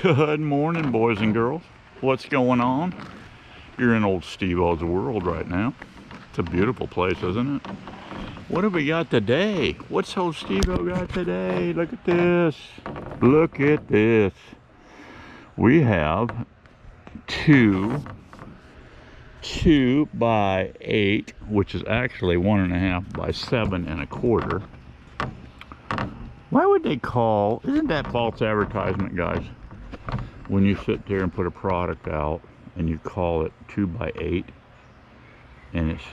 Good morning, boys and girls. What's going on? You're in old Steveo's world right now. It's a beautiful place, isn't it? What have we got today? What's old Steveo got today? Look at this. Look at this. We have two 2x8, which is actually 1.5 by 7.25. Why would they call, isn't that false advertisement, guys? When you sit there and put a product out and you call it 2x8, and it's,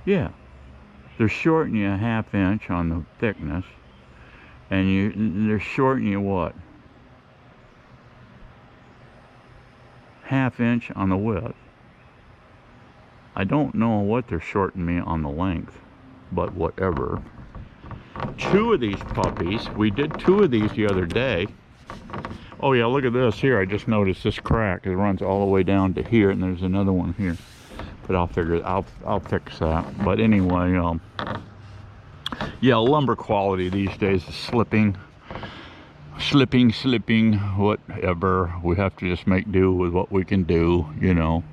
yeah, they're shorting you a 1/2 inch on the thickness, and they're shorting you what? 1/2 inch on the width. I don't know what they're shorting me on the length, but whatever. Two of these puppies, we did 2 of these the other day. Oh yeah, look at this here. I just noticed this crack. It runs all the way down to here, and there's another one here. But I'll fix that. But anyway, yeah, lumber quality these days is slipping, whatever. We have to just make do with what we can do, you know.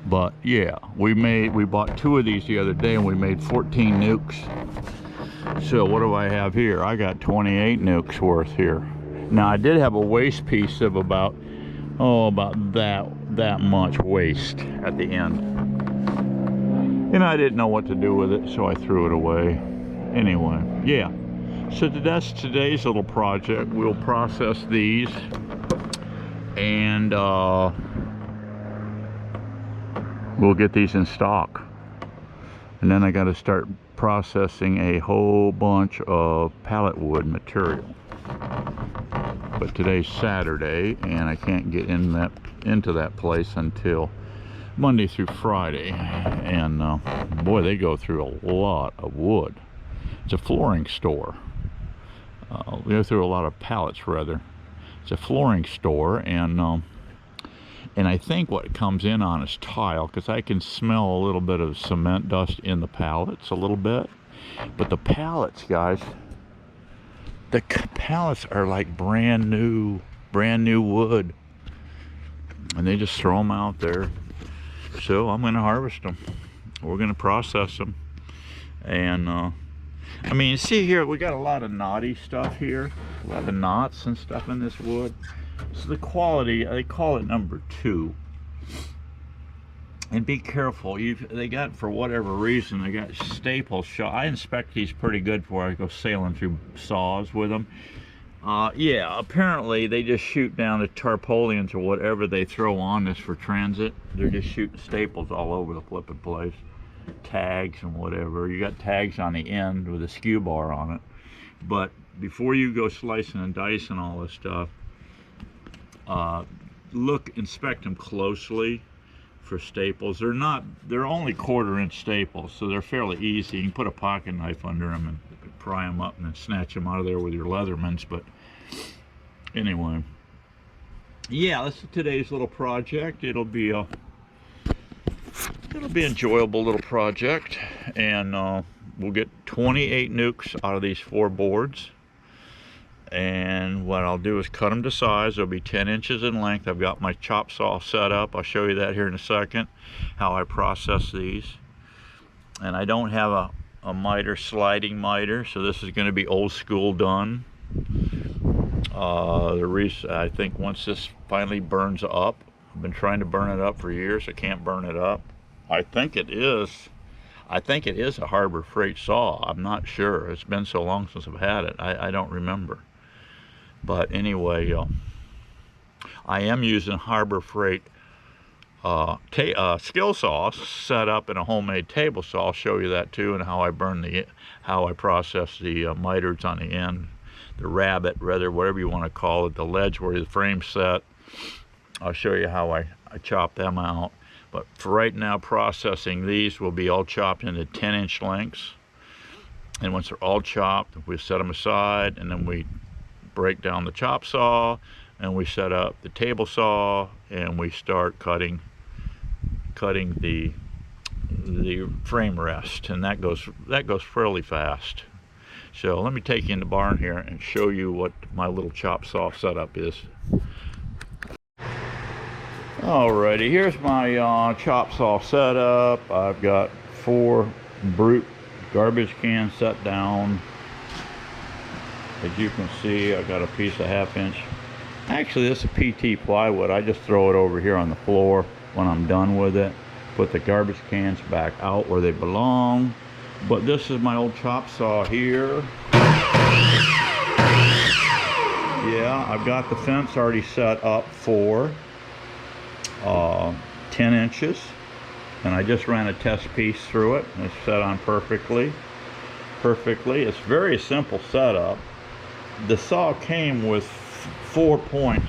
But yeah, we bought 2 of these the other day, and we made 14 nukes. So what do I have here? I got 28 nukes worth here. Now I did have a waste piece of about that much waste at the end, and I didn't know what to do with it, so I threw it away. Anyway, yeah. So that's today's little project. We'll process these, and we'll get these in stock. And then I got to start processing a whole bunch of pallet wood material. But today's Saturday, and I can't get into that place until Monday through Friday. And boy, they go through a lot of wood. It's a flooring store. We go through a lot of pallets, rather. It's a flooring store, and I think what comes in on is tile, because I can smell a little bit of cement dust in the pallets a little bit. But the pallets, guys, the pallets are like brand new wood, and they just throw them out there. So I'm going to harvest them. We're going to process them, and I mean, see here, we got a lot of knotty stuff here, a lot of knots and stuff in this wood. So the quality, they call it number 2. And be careful, they got, for whatever reason, they got staples shot. I inspect these pretty good before I go sailing through saws with them. Yeah, apparently they just shoot down the tarpaulins or whatever they throw on this for transit. They're just shooting staples all over the flipping place. Tags and whatever. You got tags on the end with a skew bar on it. But before you go slicing and dicing all this stuff, inspect them closely for staples. They're only 1/4 inch staples, so they're fairly easy. You can put a pocket knife under them and pry them up and then snatch them out of there with your Leathermans. But anyway, yeah, this is today's little project. It'll be an enjoyable little project, and we'll get 28 nukes out of these 4 boards. And what I'll do is cut them to size. They'll be 10 inches in length. I've got my chop saw set up. I'll show you that here in a second, how I process these. And I don't have a miter, sliding miter, so this is going to be old school done. I think once this finally burns up, I've been trying to burn it up for years. I can't burn it up. I think it is a Harbor Freight saw. I'm not sure. It's been so long since I've had it. I don't remember. But anyway, I am using Harbor Freight skill saw set up in a homemade table saw. I'll show you that too, and how I process the miters on the end, the rabbet, rather, whatever you want to call it, the ledge where the frame's set. I'll show you how I chop them out. But for right now, processing these will be all chopped into 10-inch lengths. And once they're all chopped, we set them aside, and then we break down the chop saw, and we set up the table saw, and we start cutting the frame rest, and that goes fairly fast. So let me take you in the barn here and show you what my little chop saw setup is. Alrighty, here's my chop saw setup. I've got 4 brute garbage cans set down. As you can see, I got a piece of 1/2 inch. Actually, this is PT plywood. I just throw it over here on the floor when I'm done with it. Put the garbage cans back out where they belong. But this is my old chop saw here. Yeah, I've got the fence already set up for 10 inches. And I just ran a test piece through it. It's set on perfectly. It's very simple setup. The saw came with 4 points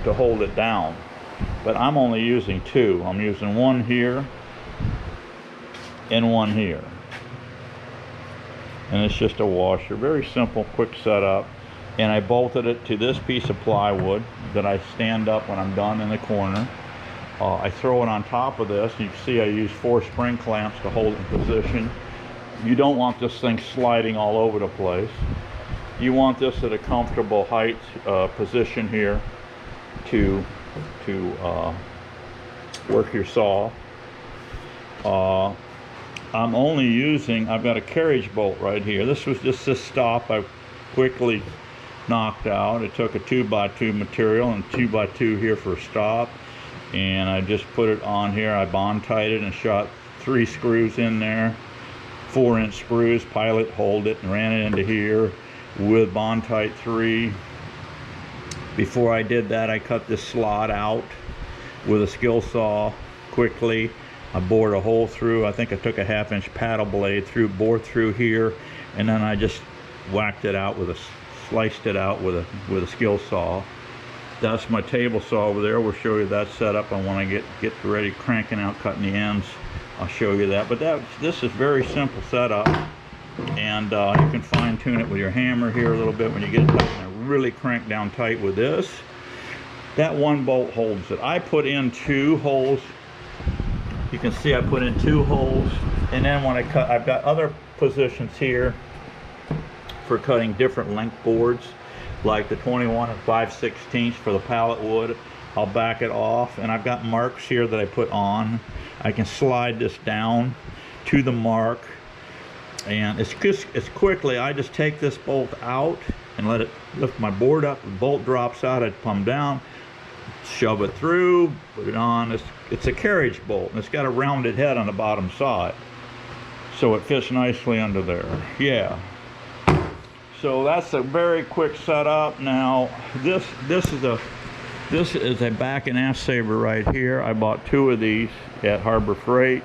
to hold it down, but I'm only using 2. I'm using one here and one here, and it's just a washer. Very simple, quick setup. And I bolted it to this piece of plywood that I stand up when I'm done in the corner. I throw it on top of this. You can see I use 4 spring clamps to hold it in position. You don't want this thing sliding all over the place. You want this at a comfortable height position here to work your saw. I'm only using, I've got a carriage bolt right here. This was just this stop I quickly knocked out. It took a 2x2 material and 2x2 here for a stop, and I just put it on here. I bond tied it and shot 3 screws in there, 4-inch screws, pilot hold it, and ran it into here with bond tight 3. Before I did that, I cut this slot out with a skill saw quickly. I bored a hole through. I think I took a 1/2 inch paddle blade through, bored through here, and then I just whacked it out with a, sliced it out with a skill saw. That's my table saw over there. We'll show you that setup, and when I get ready cranking out, cutting the ends, I'll show you that. But this is very simple setup, and you can fine tune it with your hammer here a little bit when you get it tight, and really crank down tight with this. That one bolt holds it. I put in 2 holes. You can see I put in 2 holes, and then when I cut, I've got other positions here for cutting different length boards, like the 21 and 5/16 for the pallet wood. I'll back it off, and I've got marks here that I put on. I can slide this down to the mark, and it's quickly, I just take this bolt out and let it lift my board up. The bolt drops out, I come down, shove it through, put it on. It's a carriage bolt, and it's got a rounded head on the bottom side, so it fits nicely under there. Yeah. So that's a very quick setup. Now this is a back and aft saver right here. I bought 2 of these at Harbor Freight.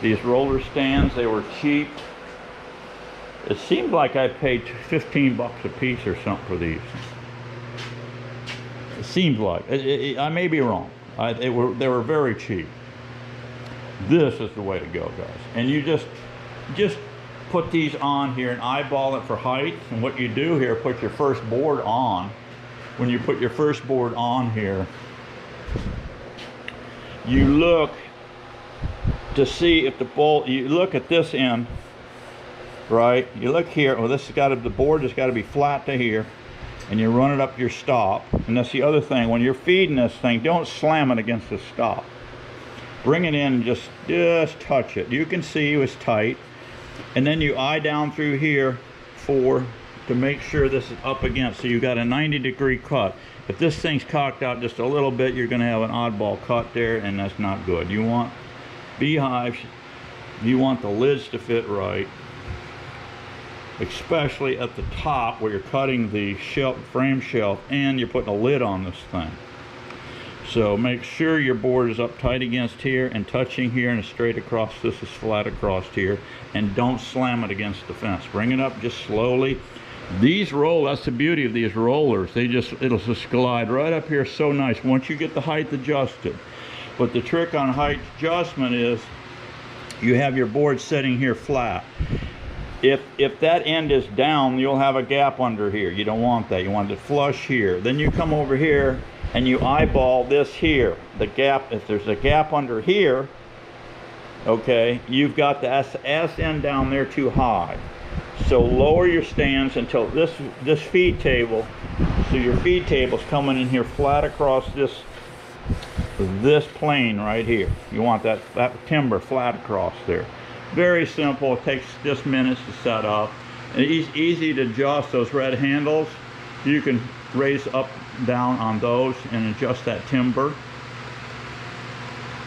These roller stands, they were cheap. It seemed like I paid 15 bucks a piece or something for these. It seems like. I may be wrong. They were very cheap. This is the way to go, guys. And you just put these on here and eyeball it for height. And what you do here, put your first board on. When you put your first board on here, you look to see if the bolt, you look at this end, right? You look here, well, this has got to, the board has got to be flat to here, and you run it up your stop. And that's the other thing, when you're feeding this thing, don't slam it against the stop. Bring it in and just touch it. You can see it's tight. And then you eye down through here to make sure this is up against, so you got a 90-degree cut. If this thing's cocked out just a little bit, you're going to have an oddball cut there, and that's not good. You want beehives, you want the lids to fit right, especially at the top where you're cutting the shelf, frame shelf, and you're putting a lid on this thing. So make sure your board is up tight against here and touching here, and straight across. This is flat across here, and don't slam it against the fence. Bring it up just slowly. These roll, that's the beauty of these rollers. It'll just glide right up here so nice once you get the height adjusted. But the trick on height adjustment is you have your board sitting here flat. If that end is down, you'll have a gap under here. You don't want that. You want it flush here. Then you come over here and you eyeball this here. The gap, if there's a gap under here, okay, you've got the S end down there too high. So lower your stands until this feed table, so your feed table's coming in here flat across this plane right here. You want that timber flat across there. Very simple. It takes just minutes to set up. And it's easy to adjust those red handles. You can raise up, down on those and adjust that timber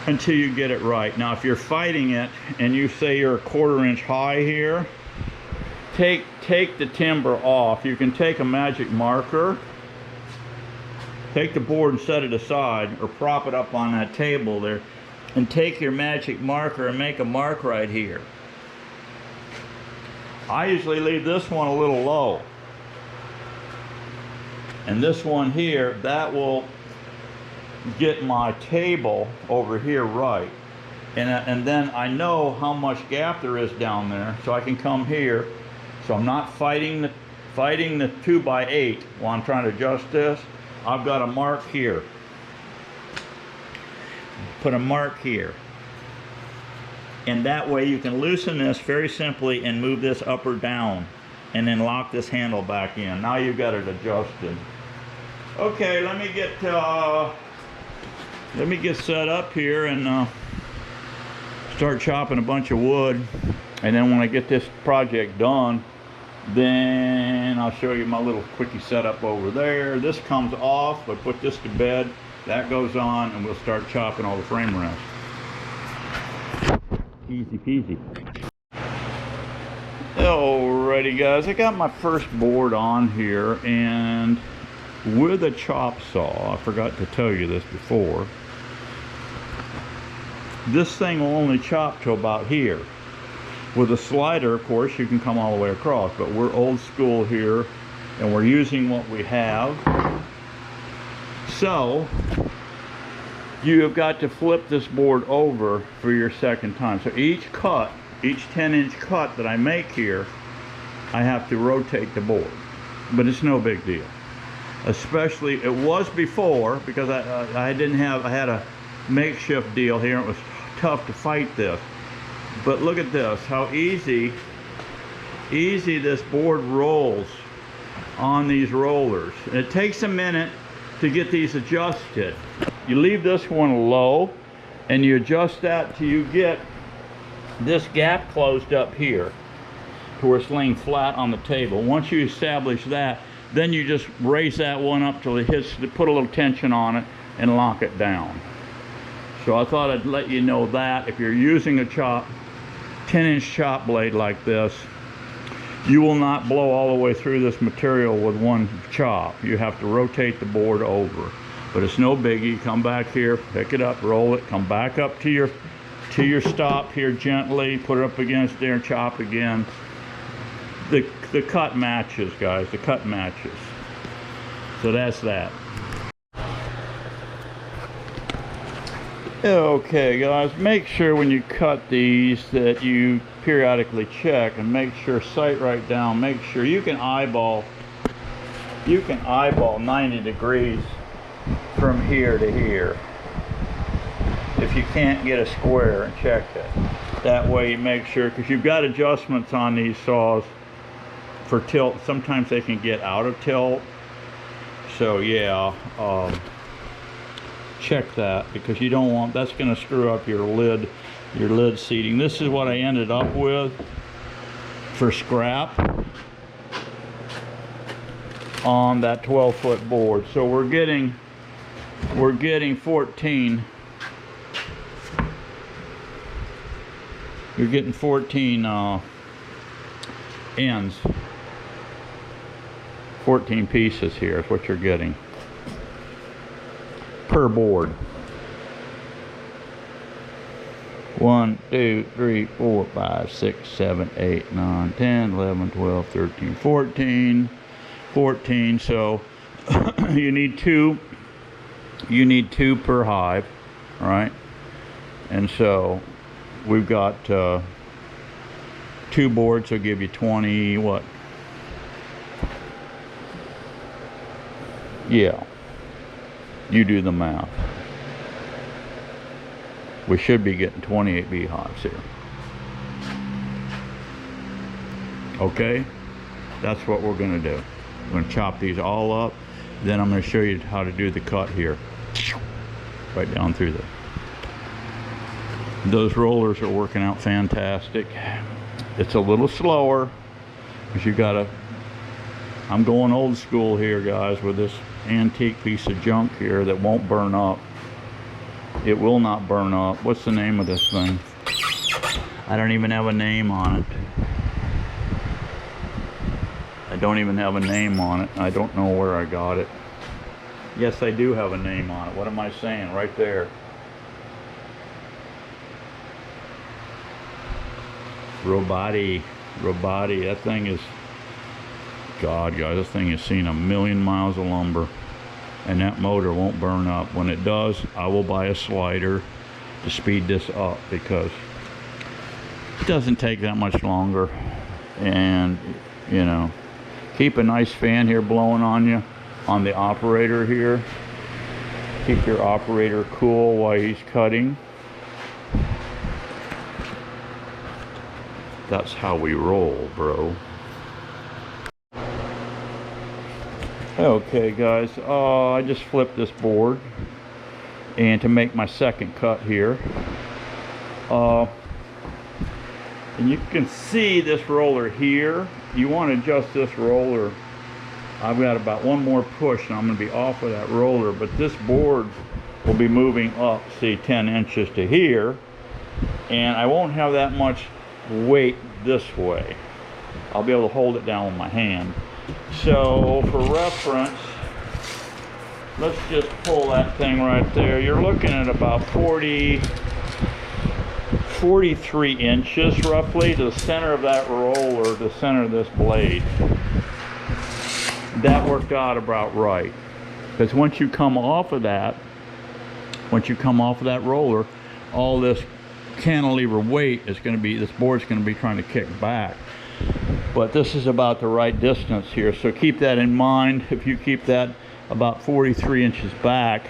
until you get it right. Now, if you're fighting it and you say you're a 1/4 inch high here, take the timber off. You can take a magic marker, take the board and set it aside, or prop it up on that table there, and take your magic marker and make a mark right here. I usually leave this one a little low, and this one here, that will get my table over here right, and then I know how much gap there is down there, so I can come here. So I'm not fighting the 2x8 while I'm trying to adjust this. I've got a mark here. Put a mark here. And that way you can loosen this very simply and move this up or down, and then lock this handle back in. Now you've got it adjusted. Okay, let me get set up here and start chopping a bunch of wood. And then when I get this project done, then I'll show you my little quickie setup over there. This comes off. I put this to bed. That goes on, and we'll start chopping all the frame rests. Easy peasy. Alrighty guys, I got my first board on here, and with a chop saw, I forgot to tell you this before, this thing will only chop to about here. With a slider, of course, you can come all the way across, but we're old school here, and we're using what we have. So you have got to flip this board over for your second time. So each 10-inch cut that I make here, I have to rotate the board, but it's no big deal. Especially, it was before, because I had a makeshift deal here. It was tough to fight this. But look at this, how easy this board rolls on these rollers. And it takes a minute to get these adjusted. You leave this one low, and you adjust that till you get this gap closed up here to where it's laying flat on the table. Once you establish that, then you just raise that one up till it hits, put a little tension on it, and lock it down. So I thought I'd let you know that if you're using a 10-inch chop blade like this, you will not blow all the way through this material with one chop. You have to rotate the board over. But it's no biggie. Come back here, pick it up, roll it, come back up to your stop here gently, put it up against there, and chop again. The cut matches, guys, the cut matches. So that's that. Okay guys, make sure when you cut these that you periodically check and make sure, sight right down, make sure you can eyeball 90 degrees from here to here if you can't get a square, and check it. That way you make sure, because you've got adjustments on these saws for tilt. Sometimes they can get out of tilt, so yeah, check that, because you don't want, that's going to screw up your lid seating. This is what I ended up with for scrap on that 12-foot board. So we're getting 14. You're getting 14 ends, 14 pieces here is what you're getting per board. 1, 2, 3, 4, 5, 6, 7, 8, 9, 10, 11, 12, 13, 14. So you need two per hive, right? And so we've got 2 boards, so give you 20, what? Yeah, you do the math. We should be getting 28 beehives here. Okay, that's what we're going to do. I'm going to chop these all up, then I'm going to show you how to do the cut here, right down through there. Those rollers are working out fantastic. It's a little slower because you gotta, I'm going old school here, guys, with this antique piece of junk here that won't burn up. It will not burn up. What's the name of this thing? I don't even have a name on it. I don't even have a name on it. I don't know where I got it. Yes, I do have a name on it. What am I saying? Right there. Robati. That thing is, God, guys, this thing has seen 1,000,000 miles of lumber, and that motor won't burn up. When it does, I will buy a slider to speed this up, because it doesn't take that much longer. And you know, keep a nice fan here blowing on you, on the operator here. Keep your operator cool while he's cutting. That's how we roll, bro. Okay, guys, I just flipped this board, and to make my second cut here, and you can see this roller here. You want to adjust this roller. I've got about one more push and I'm going to be off of that roller, but this board will be moving up, see, 10 inches to here, and I won't have that much weight this way. I'll be able to hold it down with my hand. So for reference, let's just pull that thing right there. You're looking at about 43 inches roughly to the center of that roller, the center of this blade. That worked out about right, because once you come off of that roller, all this cantilever weight is going to be, this board's going to be trying to kick back. But this is about the right distance here, so keep that in mind. If you keep that about 43 inches back,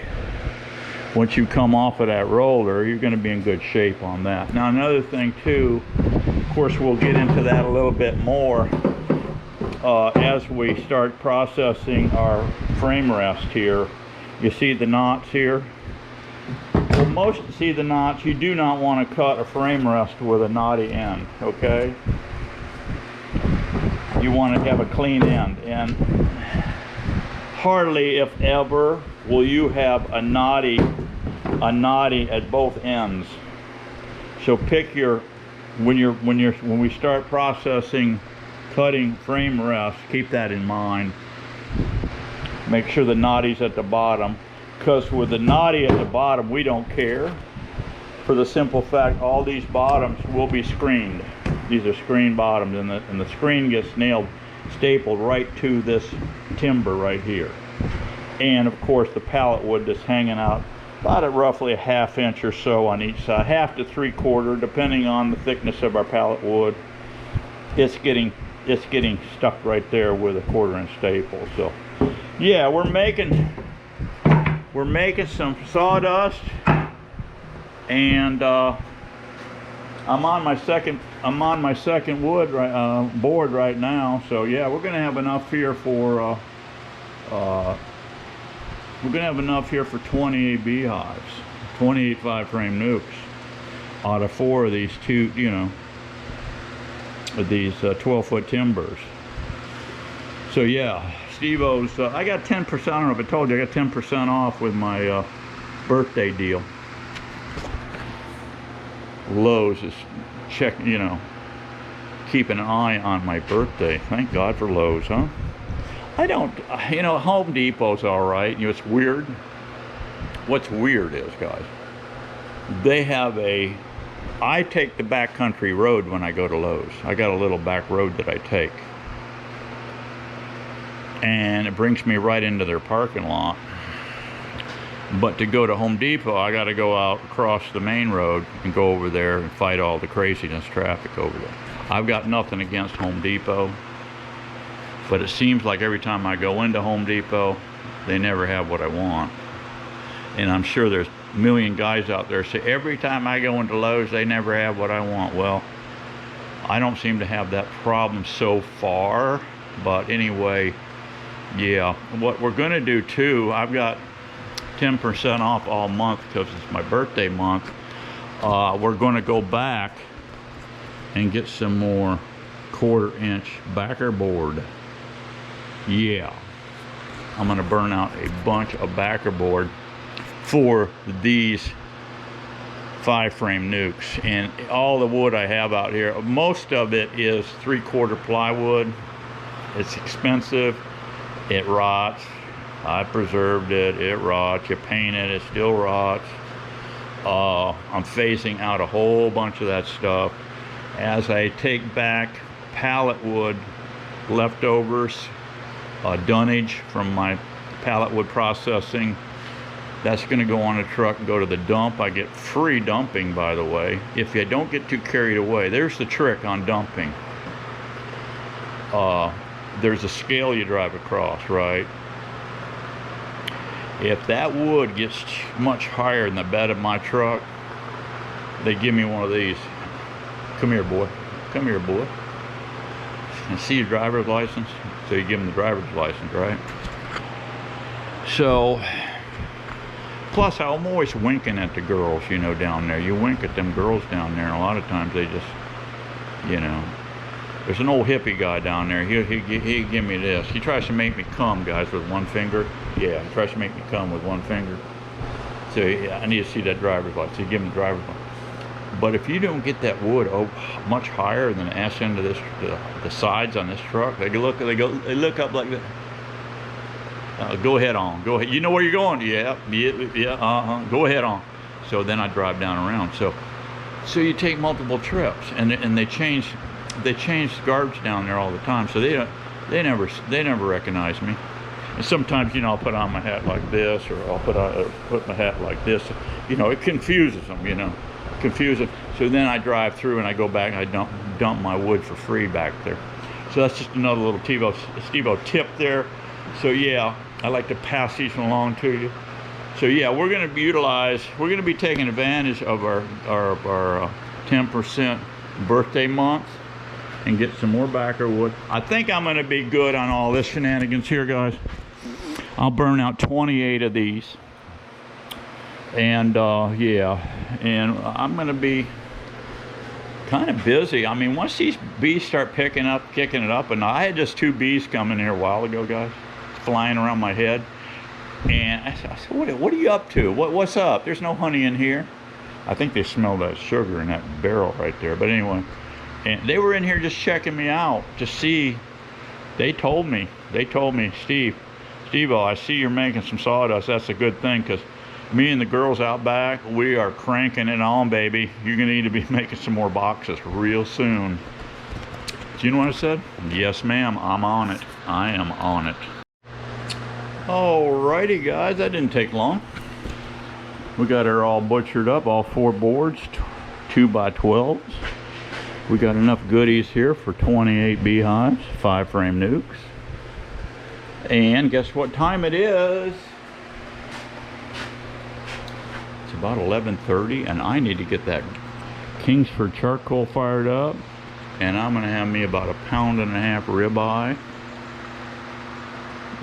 once you come off of that roller, you're going to be in good shape on that. Now another thing too, of course we'll get into that a little bit more as we start processing our frame rest here. You see the knots here? Well, most see the knots. You do not want to cut a frame rest with a knotty end, okay? You want to have a clean end, and hardly, if ever, will you have a knotty at both ends. So pick your, when we start processing cutting frame rest, keep that in mind. Make sure the knotty's at the bottom, because with the knotty at the bottom, we don't care, for the simple fact all these bottoms will be screened. These are screen bottoms, and the screen gets stapled right to this timber right here. And of course the pallet wood that's hanging out about at roughly a ½ inch or so on each side, 1/2 to 3/4, depending on the thickness of our pallet wood. It's getting stuck right there with a 1/4 inch staple. So yeah, we're making some sawdust, and I'm on my second wood board right now. So yeah, we're gonna have enough here for 28 beehives, 28 5-frame nukes out of 4 of these these 12-foot timbers. So yeah, Steveo's, I got 10%, I don't know if I told you, I got 10% off with my birthday deal. Lowe's is keeping an eye on my birthday. Thank God for Lowe's, huh? I don't, Home Depot's all right. It's weird. What's weird is, guys, they have I take the backcountry road when I go to Lowe's. I got a little back road that I take, and it brings me right into their parking lot. But to go to Home Depot, I got to go out across the main road and go over there and fight all the craziness traffic over there. I've got nothing against Home Depot, but it seems like every time I go into Home Depot, they never have what I want. And I'm sure there's a million guys out there say, every time I go into Lowe's, they never have what I want. Well, I don't seem to have that problem so far, but anyway, yeah. What we're gonna do too, I've got 10% off all month because it's my birthday month. We're gonna go back and get some more 1/4-inch backer board. Yeah, I'm gonna burn out a bunch of backer board for these 5-frame nukes. And all the wood I have out here, most of it is 3/4 plywood. It's expensive, it rots. I preserved it, it rots. You paint it, it still rots. I'm phasing out a whole bunch of that stuff as I take back pallet wood leftovers, dunnage from my pallet wood processing. That's going to go on a truck and go to the dump. I get free dumping, by the way, if you don't get too carried away. There's the trick on dumping. There's a scale you drive across, right? If that wood gets much higher than the bed of my truck, they give me one of these. Come here, boy. Come here, boy. And see your driver's license? So you give them the driver's license, right? So, plus I'm always winking at the girls, you know, down there. You wink at them girls down there, and a lot of times they just, you know. There's an old hippie guy down there. He'll give me this. He tries to make me come, guys, with one finger. Yeah, he tries to make me come with one finger. So yeah, I need to see that driver's license. So you give him the driver's license. But if you don't get that wood much higher than the ass end of this, the sides on this truck, they look up like that. Go ahead on. Go ahead. You know where you're going? Yeah. Go ahead on. So then I drive down around. So you take multiple trips, and they change guards down there all the time. So they never recognize me. And sometimes, you know, I'll put on my hat like this, or I'll put my hat like this. You know, it confuses them. You know. Confusing. So then I drive through and I go back and I dump my wood for free back there. So that's just another little Steveo tip there. So yeah, I like to pass these along to you. So yeah, we're going to be taking advantage of our 10% birthday month and get some more backer wood. I think I'm going to be good on all this shenanigans here, guys. I'll burn out 28 of these. And yeah, and I'm gonna be kind of busy. I mean, once these bees start kicking it up, and I had just 2 bees coming here a while ago, guys, flying around my head. And I said, what are you up to? What's up? There's no honey in here. I think they smell that sugar in that barrel right there. But anyway, and they were in here just checking me out to see. They told me, Steve-O, I see you're making some sawdust. That's a good thing, because me and the girls out back, we are cranking it on, baby. You're gonna need to be making some more boxes real soon. Do you know what I said? Yes, ma'am, I'm on it. I am on it. Alrighty, guys, that didn't take long. We got her all butchered up, all 4 boards, 2x12s. We got enough goodies here for 28 beehives, 5-frame nukes. And guess what time it is? About 11:30, and I need to get that Kingsford charcoal fired up, and I'm gonna have me about 1.5 pounds ribeye.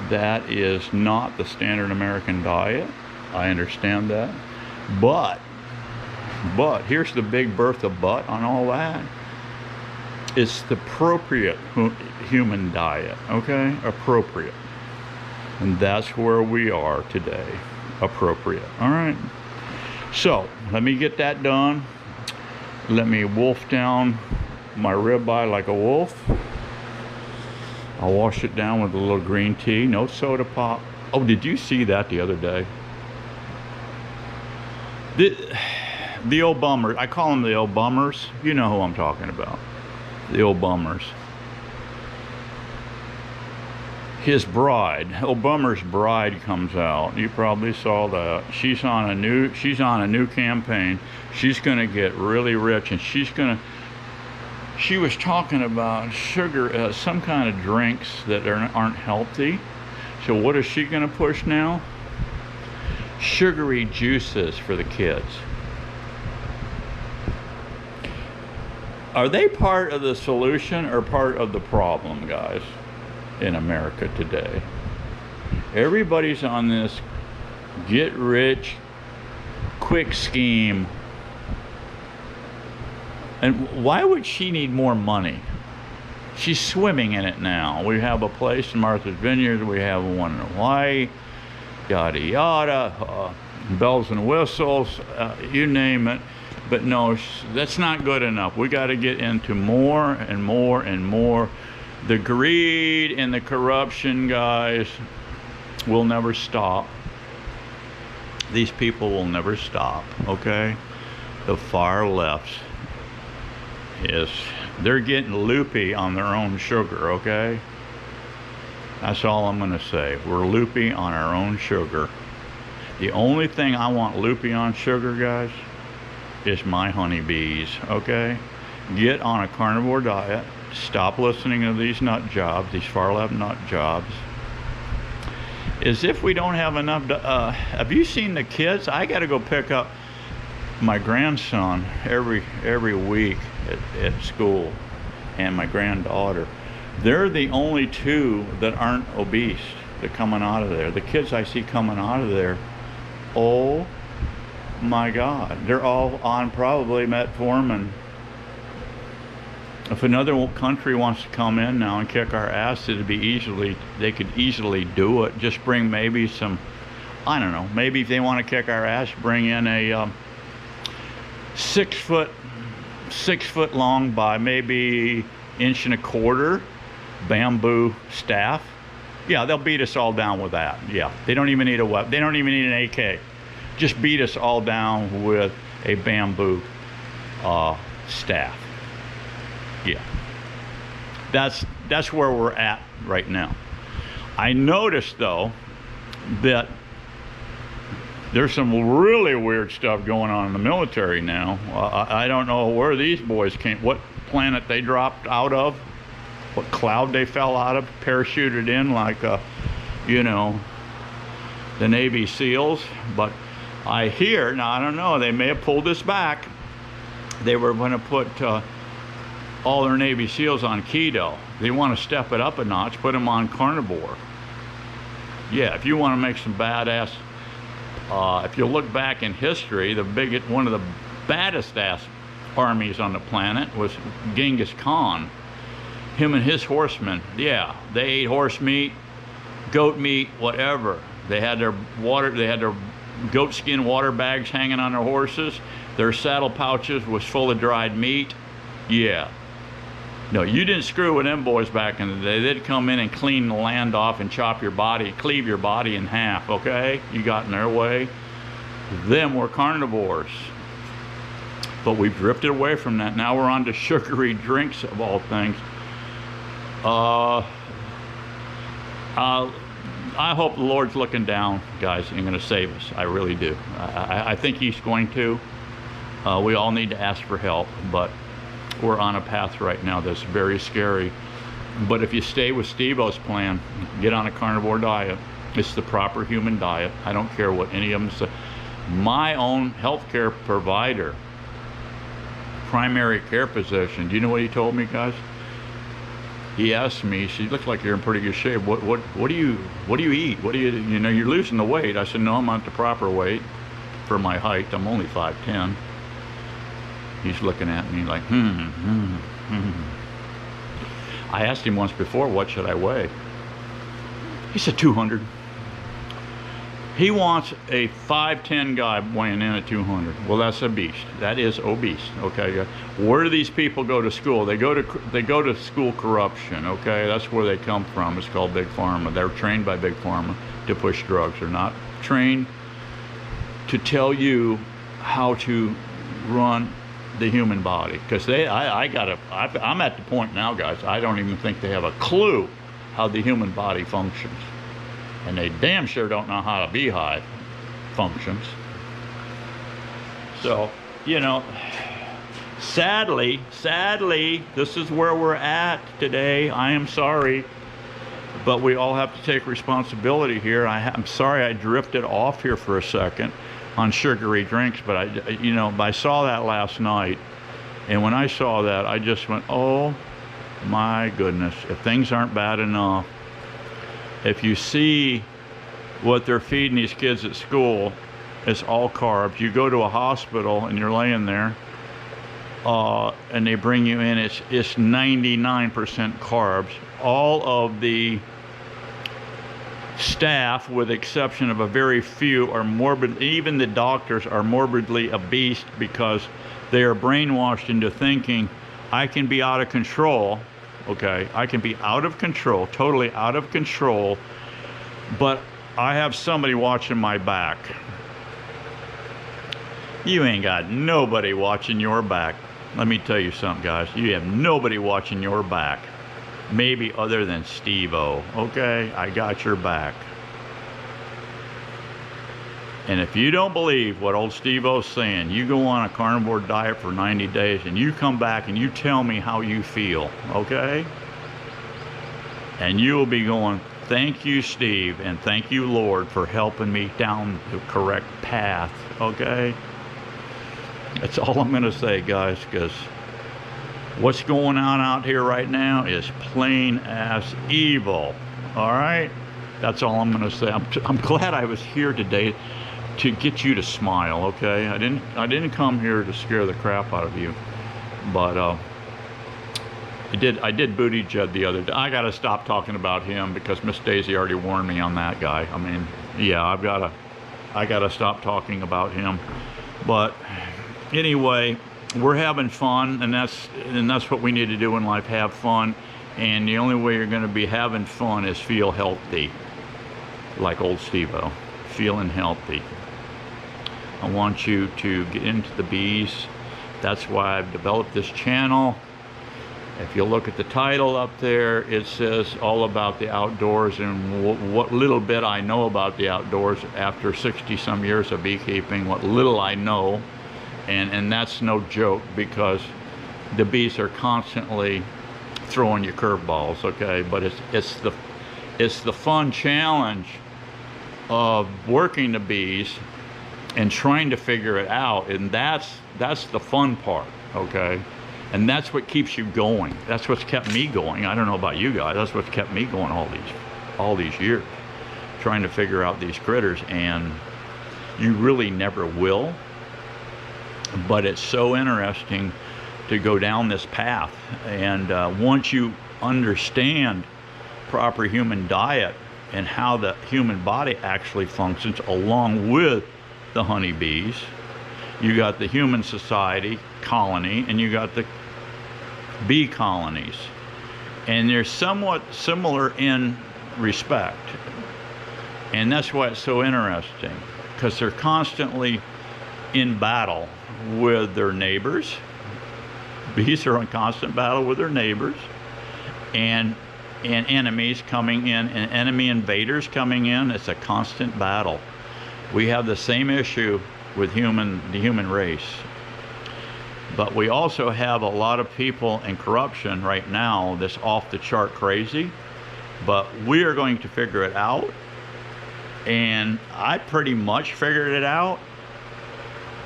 That is not the standard American diet, I understand that, but here's the big Bertha but on all that. It's the appropriate human diet, okay? Appropriate. And that's where we are today. Appropriate. All right. So let me get that done. Let me wolf down my ribeye like a wolf. I'll wash it down with a little green tea, no soda pop. Oh, did you see that the other day? The old bummers, I call them the old bummers. You know who I'm talking about. The old bummers. His bride, Obama's bride, comes out. You probably saw that. She's on a new campaign. She's gonna get really rich, and she was talking about sugar, some kind of drinks that aren't healthy. So what is she gonna push now? Sugary juices for the kids. Are they part of the solution or part of the problem, guys, in America today? Everybody's on this get rich quick scheme. And why would she need more money? She's swimming in it now. We have a place in Martha's Vineyard, we have one in Hawaii, yada yada, bells and whistles, you name it. But no, that's not good enough. We got to get into more and more and more. The greed and the corruption, guys, will never stop. These people will never stop, okay? The far left they're getting loopy on their own sugar, okay? That's all I'm gonna say. We're loopy on our own sugar. The only thing I want loopy on sugar, guys, is my honeybees, okay? Get on a carnivore diet. Stop listening to these nut jobs, these far left nut jobs. As if we don't have enough, have you seen the kids? I gotta go pick up my grandson every week at school, and my granddaughter. They're the only two that aren't obese that coming out of there. The kids I see coming out of there, oh my God, they're all on probably metformin. If another country wants to come in now and kick our ass, they could easily do it. Just bring maybe some, I don't know, maybe if they want to kick our ass, bring in a 6 foot long by maybe 1.25 inch bamboo staff. Yeah, they'll beat us all down with that. Yeah, they don't even need a weapon. They don't even need an AK. Just beat us all down with a bamboo staff. Yeah, that's where we're at right now. I noticed though that there's some really weird stuff going on in the military now. I don't know where these boys came, what planet they dropped out of, what cloud they fell out of, parachuted in like, you know, the Navy SEALs. But I hear, now I don't know, they may have pulled this back. They were going to put all their Navy SEALs on keto. They want to step it up a notch, put them on carnivore. Yeah, if you want to make some badass, if you look back in history, one of the baddest ass armies on the planet was Genghis Khan. Him and his horsemen, yeah, they ate horse meat, goat meat, whatever. They had their goat skin water bags hanging on their horses. Their saddle pouches was full of dried meat. Yeah. No, you didn't screw with them boys back in the day. They'd come in and clean the land off and chop your body, cleave your body in half, okay? You got in their way. Them were carnivores. But we've drifted away from that. Now we're on to sugary drinks of all things. I hope the Lord's looking down, guys, and going to save us. I really do. I think He's going to. We all need to ask for help, but we're on a path right now that's very scary. But if you stay with Steveo's plan, get on a carnivore diet. It's the proper human diet. I don't care what any of them say. My own healthcare provider, primary care physician, do you know what he told me, guys? He asked me, she looks like you're in pretty good shape. What do you eat? You know, you're losing the weight. I said, no, I'm at the proper weight for my height. I'm only 5'10". He's looking at me like, I asked him once before, what should I weigh? He said 200. He wants a 5'10" guy weighing in at 200. Well, that's a beast. That is obese. Okay. Where do these people go to school? They go to school corruption. Okay, that's where they come from. It's called Big Pharma. They're trained by Big Pharma to push drugs. They're not trained to tell you how to run the human body. Because I'm at the point now, guys, I don't even think they have a clue how the human body functions. And they damn sure don't know how a beehive functions. So, you know, sadly, this is where we're at today. I am sorry, but we all have to take responsibility here. I'm sorry I drifted off here for a second on sugary drinks, but I saw that last night, And when I saw that, I just went, oh my goodness, if things aren't bad enough, if you see what they're feeding these kids at school, it's all carbs. You go to a hospital and you're laying there, and they bring you in, it's 99% carbs. All of the staff, with the exception of a very few, are morbid. Even the doctors are morbidly obese because they are brainwashed into thinking, I can be out of control, okay? I can be out of control, totally out of control, but I have somebody watching my back. You ain't got nobody watching your back. Let me tell you something, guys. You have nobody watching your back. Maybe other than Steveo, okay? I got your back. And if you don't believe what old Steveo's saying, you go on a carnivore diet for 90 days and you come back and you tell me how you feel, okay? And you will be going, thank you, Steve, and thank you, Lord, for helping me down the correct path, okay? That's all I'm going to say, guys, because what's going on out here right now is plain ass evil. All right, that's all I'm going to say. I'm glad I was here today to get you to smile. Okay, I didn't come here to scare the crap out of you, but I did booty Judd the other day. I got to stop talking about him because Miss Daisy already warned me on that guy. I mean, yeah, I got to stop talking about him, but. Anyway, we're having fun, and that's what we need to do in life, have fun. And the only way you're going to be having fun is feel healthy, like old Steveo, feeling healthy. I want you to get into the bees. That's why I've developed this channel. If you look at the title up there, it says all about the outdoors and what little bit I know about the outdoors after 60 some years of beekeeping, what little I know. And that's no joke, because the bees are constantly throwing you curveballs, okay? But it's the fun challenge of working the bees and trying to figure it out, and that's the fun part, okay? And that's what keeps you going. That's what's kept me going. I don't know about you guys. That's what's kept me going all these years, trying to figure out these critters. And you really never will. But it's so interesting to go down this path, and once you understand proper human diet and how the human body actually functions along with the honeybees, you got the human society colony and you got the bee colonies, and they're somewhat similar in respect, and that's why it's so interesting, because they're constantly in battle with their neighbors. Bees are in constant battle with their neighbors, and enemies coming in, and enemy invaders coming in. It's a constant battle. We have the same issue with the human race, but we also have a lot of people in corruption right now that's off the chart crazy. But we are going to figure it out, and I pretty much figured it out.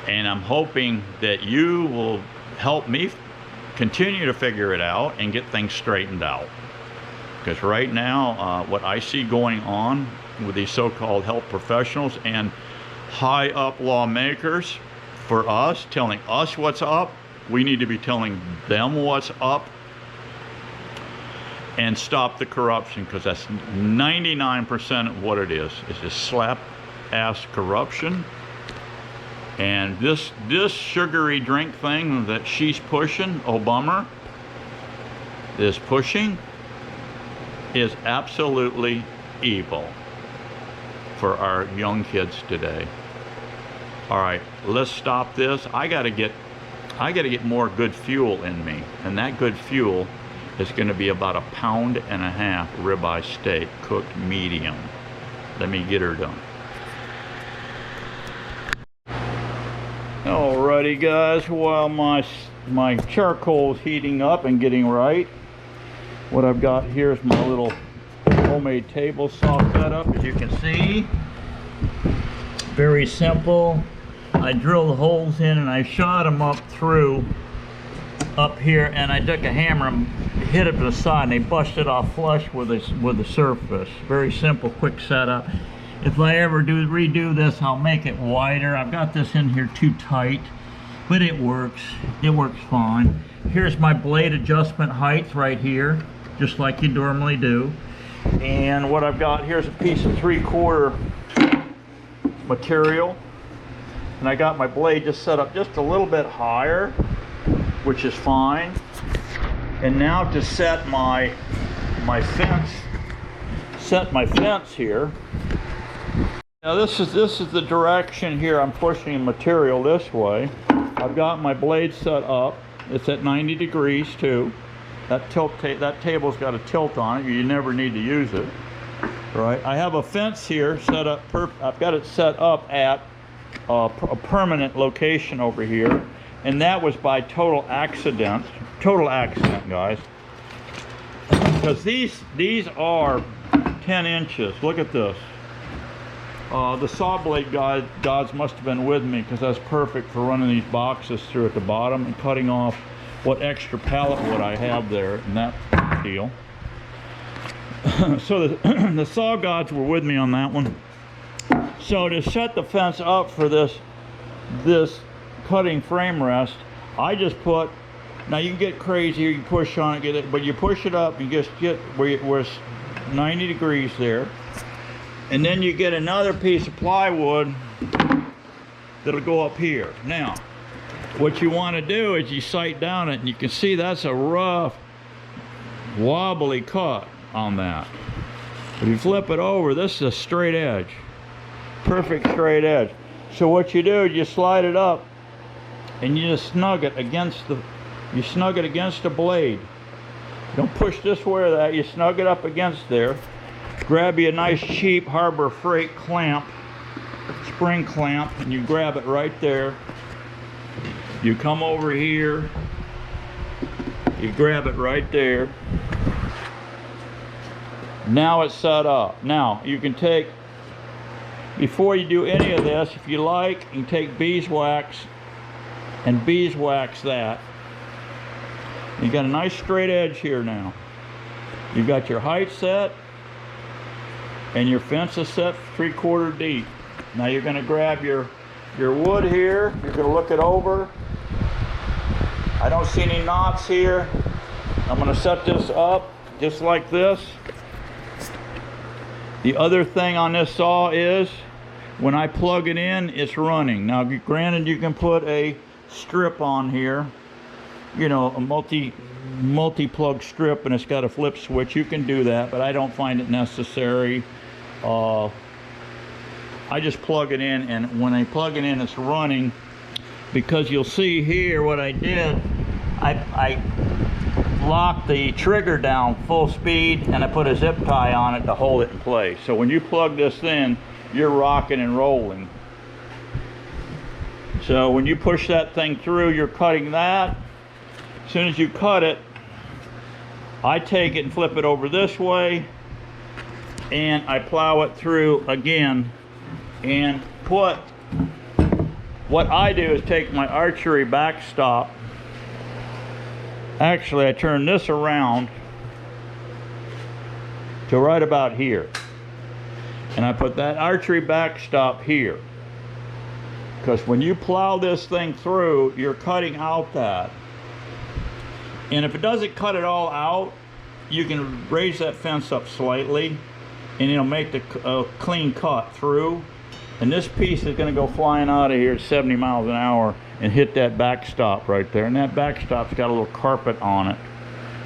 And I'm hoping that you will help me continue to figure it out and get things straightened out. Because right now, what I see going on with these so-called health professionals and high up lawmakers, for us, telling us what's up, we need to be telling them what's up and stop the corruption, because that's 99% of what it is just slap-ass corruption. And this sugary drink thing that she's pushing, Obama is pushing, is absolutely evil for our young kids today. All right, let's stop this. I gotta get more good fuel in me, and that good fuel is going to be about 1.5 pounds ribeye steak, cooked medium. Let me get her done. Alrighty guys, while my charcoal is heating up and getting right, what I've got here is my little homemade table saw setup. As you can see, very simple. I drilled holes in and I shot them up through up here, and I took a hammer and hit it to the side, and they busted off flush with the surface. Very simple, quick setup. If I ever redo this, I'll make it wider. I've got this in here too tight, but it works. It works fine. Here's my blade adjustment height right here, just like you normally do. And what I've got here's a piece of 3/4 material, and I got my blade just set up just a little bit higher, which is fine. And now to set my fence, here. Now this is the direction here. I'm pushing material this way. I've got my blade set up. It's at 90 degrees too. That table's got a tilt on it. You never need to use it, right? I have a fence here set up. I've got it set up at a permanent location over here, and that was by total accident, guys. Because these are 10 inches. Look at this. The saw blade gods must have been with me, because that's perfect for running these boxes through at the bottom and cutting off what extra pallet wood I have there and that deal. So the saw gods were with me on that one. So to set the fence up for this cutting frame rest, I just put, now you can get crazy, you push on it, but you push it up, you just get where it's 90 degrees there. And then you get another piece of plywood that'll go up here. Now, what you want to do is you sight down it, and you can see that's a rough, wobbly cut on that. If you flip it over, this is a straight edge. Perfect straight edge. So what you do is you slide it up, and you just snug it against the blade. Don't push this way or that, you snug it up against there. Grab you a nice cheap Harbor Freight clamp, spring clamp, and you grab it right there. You come over here, you grab it right there. Now it's set up. Now you can take, before you do any of this, if you like, you can take beeswax and beeswax that. You got a nice straight edge here now. You've got your height set, and your fence is set 3/4 deep. Now you're going to grab your wood here. You're going to look it over. I don't see any knots here. I'm going to set this up just like this. The other thing on this saw is when I plug it in, it's running. Now granted, you can put a strip on here, you know, a multi-plug strip, and it's got a flip switch. You can do that, but I don't find it necessary. I just plug it in, and when I plug it in, it's running. Because you'll see here what I did, I locked the trigger down full speed, and I put a zip tie on it to hold it in place. So when you plug this in, you're rocking and rolling. So when you push that thing through, you're cutting that. As soon as you cut it, I take it and flip it over this way, and I plow it through again, and put, what I do is take my archery backstop. Actually, I turn this around to right about here, and I put that archery backstop here, because when you plow this thing through, you're cutting out that. And if it doesn't cut it all out, you can raise that fence up slightly, and it'll make the clean cut through. And this piece is going to go flying out of here at 70 miles an hour and hit that backstop right there. And that backstop's got a little carpet on it,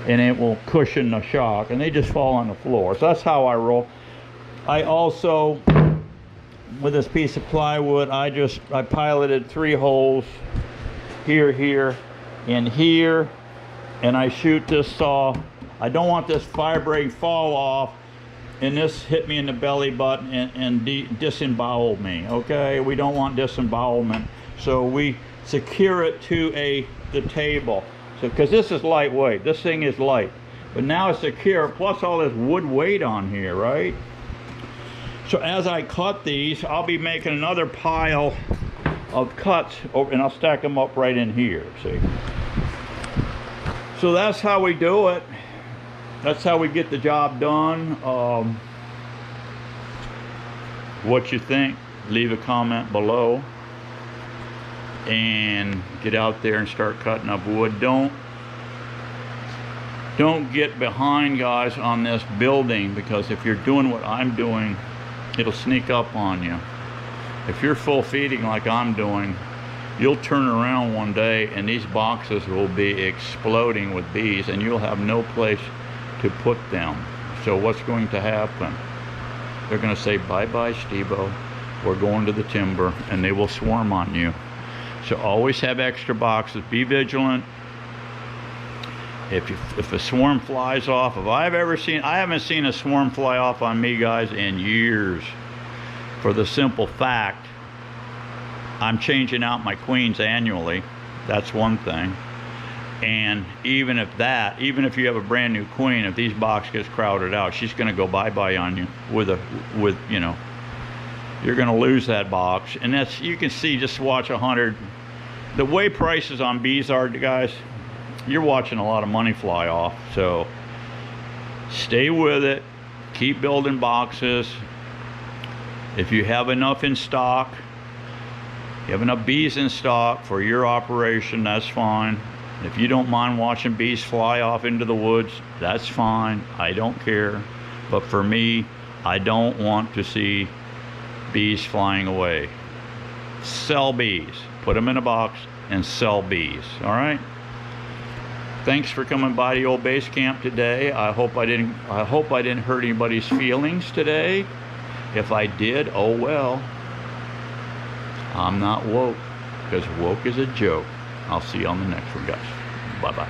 and it will cushion the shock, and they just fall on the floor. So that's how I roll. I also, with this piece of plywood, I piloted 3 holes here, here, and here, and I shoot this saw. I don't want this vibrating fall off and this hit me in the belly button and disembowel me. Okay, we don't want disembowelment, so we secure it to the table. So because this is lightweight, this thing is light, but now it's secure, plus all this wood weight on here, right? So as I cut these, I'll be making another pile of cuts, and I'll stack them up right in here, see? So that's how we do it. That's how we get the job done. What you think, leave a comment below, and get out there and start cutting up wood. Don't get behind, guys, on this building, because if you're doing what I'm doing, it'll sneak up on you. If you're full feeding like I'm doing, you'll turn around one day and these boxes will be exploding with bees, and you'll have no place to put them. So what's going to happen? They're going to say, bye-bye, Steveo, we're going to the timber, and they will swarm on you. So always have extra boxes. Be vigilant. If a swarm flies off, I haven't seen a swarm fly off on me, guys, in years, for the simple fact I'm changing out my queens annually. That's one thing. And even if you have a brand new queen, if these boxes gets crowded out, she's going to go bye-bye on you with you know, you're going to lose that box. And that's, you can see, just watch 100. The way prices on bees are, guys, you're watching a lot of money fly off. So stay with it. Keep building boxes. If you have enough in stock, you have enough bees in stock for your operation, that's fine. If you don't mind watching bees fly off into the woods, that's fine. I don't care. But for me, I don't want to see bees flying away. Sell bees. Put them in a box and sell bees. All right? Thanks for coming by the old base camp today. I hope I didn't hurt anybody's feelings today. If I did, oh well. I'm not woke, because woke is a joke. I'll see you on the next one, guys. Bye-bye.